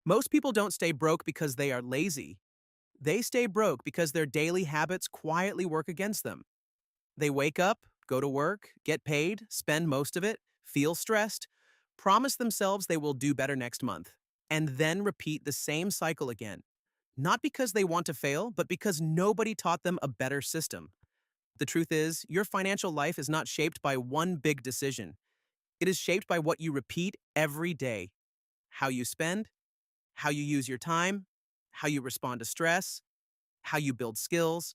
Most people don't stay broke because they are lazy. They stay broke because their daily habits quietly work against them. They wake up, go to work, get paid, spend most of it, feel stressed, promise themselves they will do better next month, and then repeat the same cycle again. Not because they want to fail, but because nobody taught them a better system. The truth is, your financial life is not shaped by one big decision. It is shaped by what you repeat every day: how you spend, how you use your time, how you respond to stress, how you build skills,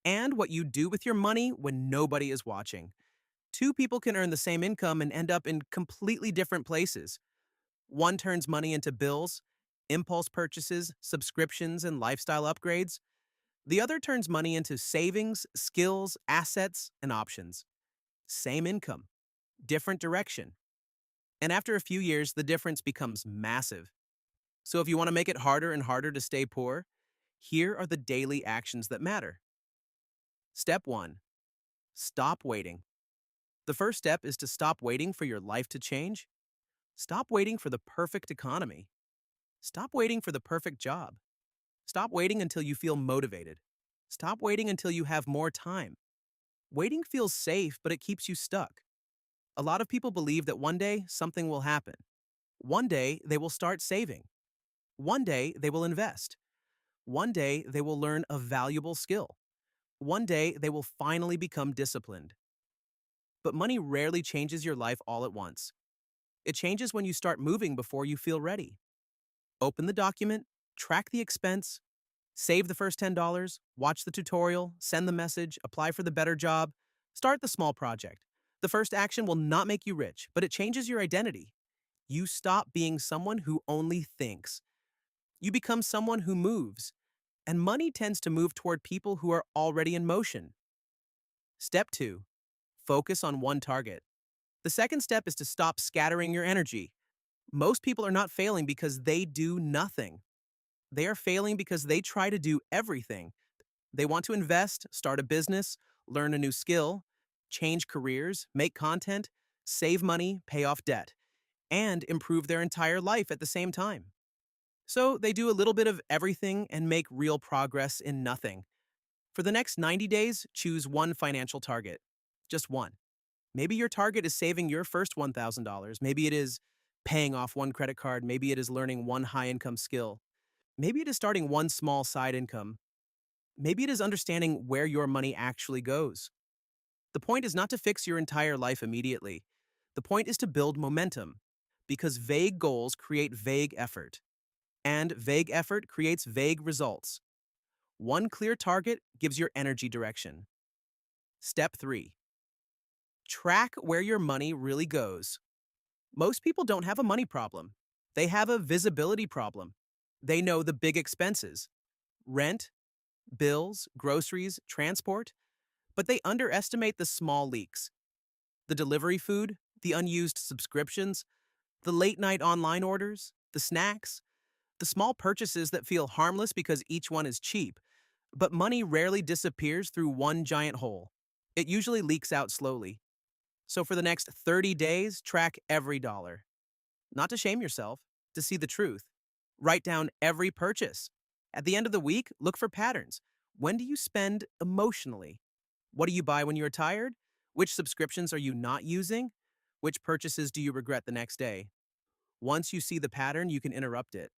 and what you do with your money when nobody is watching. Two people can earn the same income and end up in completely different places. One turns money into bills, impulse purchases, subscriptions, and lifestyle upgrades. The other turns money into savings, skills, assets, and options. Same income, different direction. And after a few years, the difference becomes massive. So if you want to make it harder and harder to stay poor, here are the daily actions that matter. Step 1. Stop waiting. The first step is to stop waiting for your life to change. Stop waiting for the perfect economy. Stop waiting for the perfect job. Stop waiting until you feel motivated. Stop waiting until you have more time. Waiting feels safe, but it keeps you stuck. A lot of people believe that one day something will happen. One day they will start saving. One day they will invest. One day they will learn a valuable skill. One day they will finally become disciplined. But money rarely changes your life all at once. It changes when you start moving before you feel ready. Open the document, track the expense, save the first $10, watch the tutorial, send the message, apply for the better job, start the small project. The first action will not make you rich, but it changes your identity. You stop being someone who only thinks. You become someone who moves, and money tends to move toward people who are already in motion. Step 2. Focus on one target. The second step is to stop scattering your energy. Most people are not failing because they do nothing. They are failing because they try to do everything. They want to invest, start a business, learn a new skill, change careers, make content, save money, pay off debt, and improve their entire life at the same time. So they do a little bit of everything and make real progress in nothing. For the next 90 days, choose one financial target. Just one. Maybe your target is saving your first $1,000. Maybe it is paying off one credit card. Maybe it is learning one high income skill. Maybe it is starting one small side income. Maybe it is understanding where your money actually goes. The point is not to fix your entire life immediately. The point is to build momentum, because vague goals create vague effort, and vague effort creates vague results. One clear target gives your energy direction. Step 3. Track where your money really goes. Most people don't have a money problem. They have a visibility problem. They know the big expenses: rent, bills, groceries, transport, but they underestimate the small leaks: the delivery food, the unused subscriptions, the late night online orders, the snacks, the small purchases that feel harmless because each one is cheap. But money rarely disappears through one giant hole. It usually leaks out slowly. So for the next 30 days, track every dollar. Not to shame yourself, to see the truth. Write down every purchase. At the end of the week, look for patterns. When do you spend emotionally? What do you buy when you're tired? Which subscriptions are you not using? Which purchases do you regret the next day? Once you see the pattern, you can interrupt it.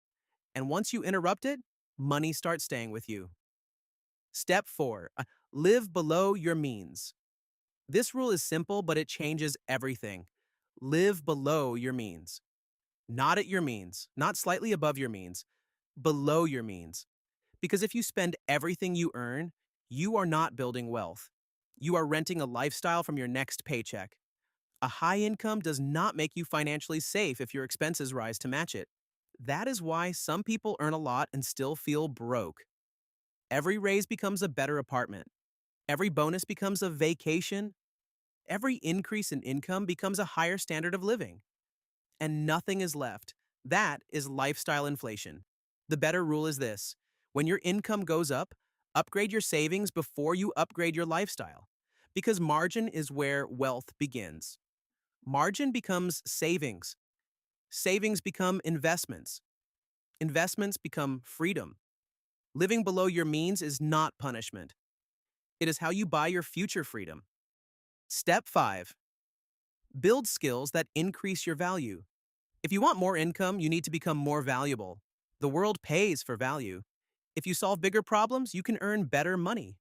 And once you interrupt it, money starts staying with you. Step 4. Live below your means. This rule is simple, but it changes everything. Live below your means. Not at your means, not slightly above your means, below your means. Because if you spend everything you earn, you are not building wealth. You are renting a lifestyle from your next paycheck. A high income does not make you financially safe if your expenses rise to match it. That is why some people earn a lot and still feel broke. Every raise becomes a better apartment. Every bonus becomes a vacation. Every increase in income becomes a higher standard of living. And nothing is left. That is lifestyle inflation. The better rule is this: when your income goes up, upgrade your savings before you upgrade your lifestyle. Because margin is where wealth begins. Margin becomes savings. Savings become investments. Investments become freedom. Living below your means is not punishment. It is how you buy your future freedom. Step 5. Build skills that increase your value. If you want more income, you need to become more valuable. The world pays for value. If you solve bigger problems, you can earn better money.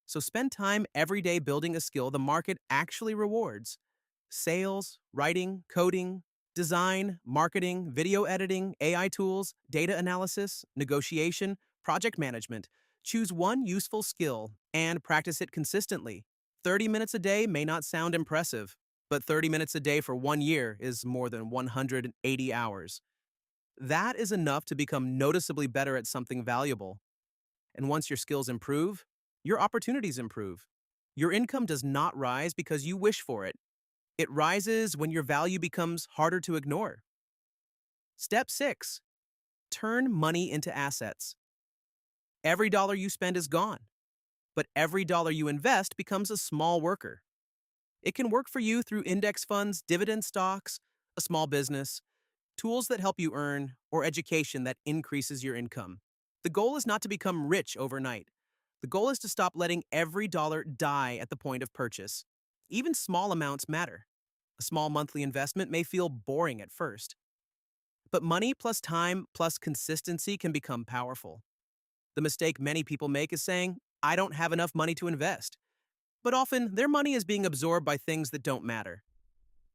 So spend time every day building a skill the market actually rewards. Sales, writing, coding, design, marketing, video editing, AI tools, data analysis, negotiation, project management. Choose one useful skill and practice it consistently. 30 minutes a day may not sound impressive, but 30 minutes a day for 1 year is more than 180 hours. That is enough to become noticeably better at something valuable. And once your skills improve, your opportunities improve. Your income does not rise because you wish for it. It rises when your value becomes harder to ignore. Step 6. Turn money into assets. Every dollar you spend is gone, but every dollar you invest becomes a small worker. It can work for you through index funds, dividend stocks, a small business, tools that help you earn, or education that increases your income. The goal is not to become rich overnight. The goal is to stop letting every dollar die at the point of purchase. Even small amounts matter. A small monthly investment may feel boring at first, but money plus time plus consistency can become powerful. The mistake many people make is saying, I don't have enough money to invest. But often, their money is being absorbed by things that don't matter.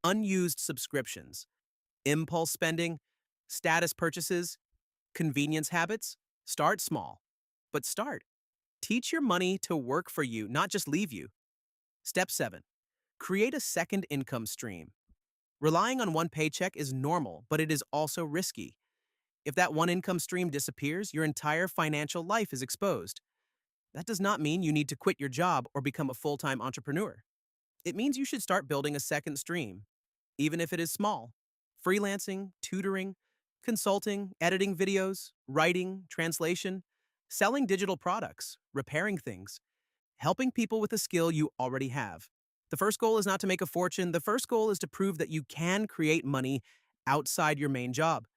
Unused subscriptions, impulse spending, status purchases, convenience habits. Start small, but start. Teach your money to work for you, not just leave you. Step 7. Create a second income stream. Relying on one paycheck is normal, but it is also risky. If that one income stream disappears, your entire financial life is exposed. That does not mean you need to quit your job or become a full-time entrepreneur. It means you should start building a second stream, even if it is small. Freelancing, tutoring, consulting, editing videos, writing, translation, selling digital products, repairing things, helping people with a skill you already have. The first goal is not to make a fortune. The first goal is to prove that you can create money outside your main job.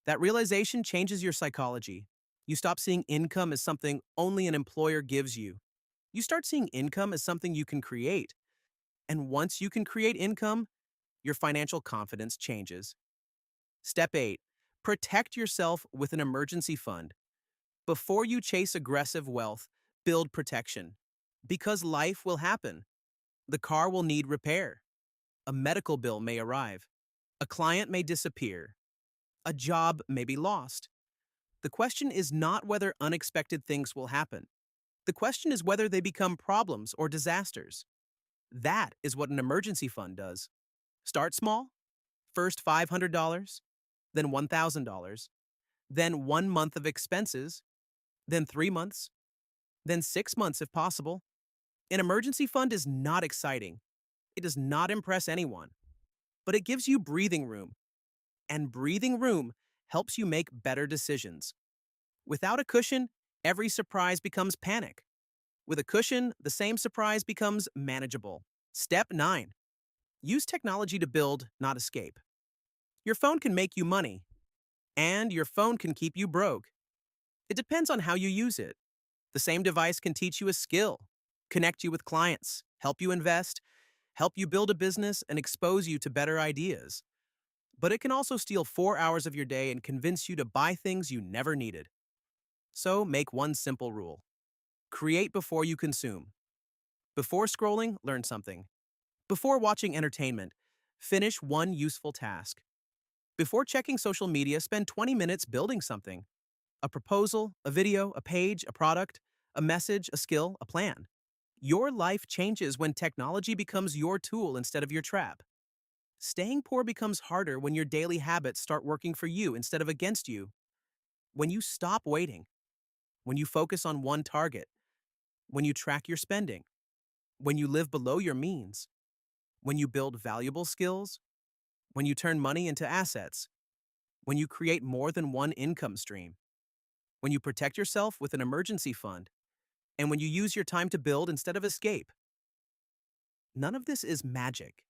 That realization changes your psychology. You stop seeing income as something only an employer gives you. You start seeing income as something you can create. And once you can create income, your financial confidence changes. Step 8. Protect yourself with an emergency fund. Before you chase aggressive wealth, build protection. Because life will happen. The car will need repair. A medical bill may arrive. A client may disappear. A job may be lost. The question is not whether unexpected things will happen. The question is whether they become problems or disasters. That is what an emergency fund does. Start small. First $500, then $1,000, then 1 month of expenses, then 3 months, then 6 months if possible. An emergency fund is not exciting. It does not impress anyone. But it gives you breathing room. And breathing room helps you make better decisions. Without a cushion, every surprise becomes panic. With a cushion, the same surprise becomes manageable. Step 9. Use technology to build, not escape. Your phone can make you money, and your phone can keep you broke. It depends on how you use it. The same device can teach you a skill, connect you with clients, help you invest, help you build a business, and expose you to better ideas. But it can also steal 4 hours of your day and convince you to buy things you never needed. So make one simple rule. Create before you consume. Before scrolling, learn something. Before watching entertainment, finish one useful task. Before checking social media, spend 20 minutes building something. A proposal, a video, a page, a product, a message, a skill, a plan. Your life changes when technology becomes your tool instead of your trap. Staying poor becomes harder when your daily habits start working for you instead of against you. When you stop waiting, when you focus on one target, when you track your spending, when you live below your means, when you build valuable skills, when you turn money into assets, when you create more than one income stream, when you protect yourself with an emergency fund, and when you use your time to build instead of escape. None of this is magic.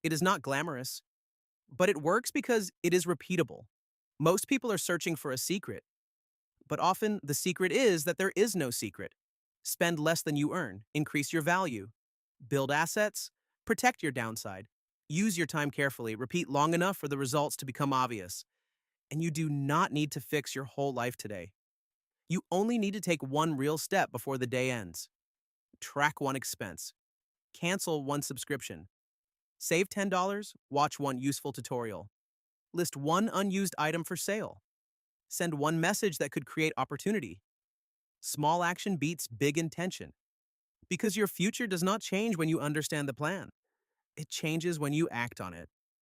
It is not glamorous, but it works because it is repeatable. Most people are searching for a secret, but often the secret is that there is no secret. Spend less than you earn, increase your value, build assets, protect your downside. Use your time carefully, repeat long enough for the results to become obvious. And you do not need to fix your whole life today. You only need to take one real step before the day ends. Track one expense. Cancel one subscription. Save $10, watch one useful tutorial. List one unused item for sale. Send one message that could create opportunity. Small action beats big intention. Because your future does not change when you understand the plan. It changes when you act on it.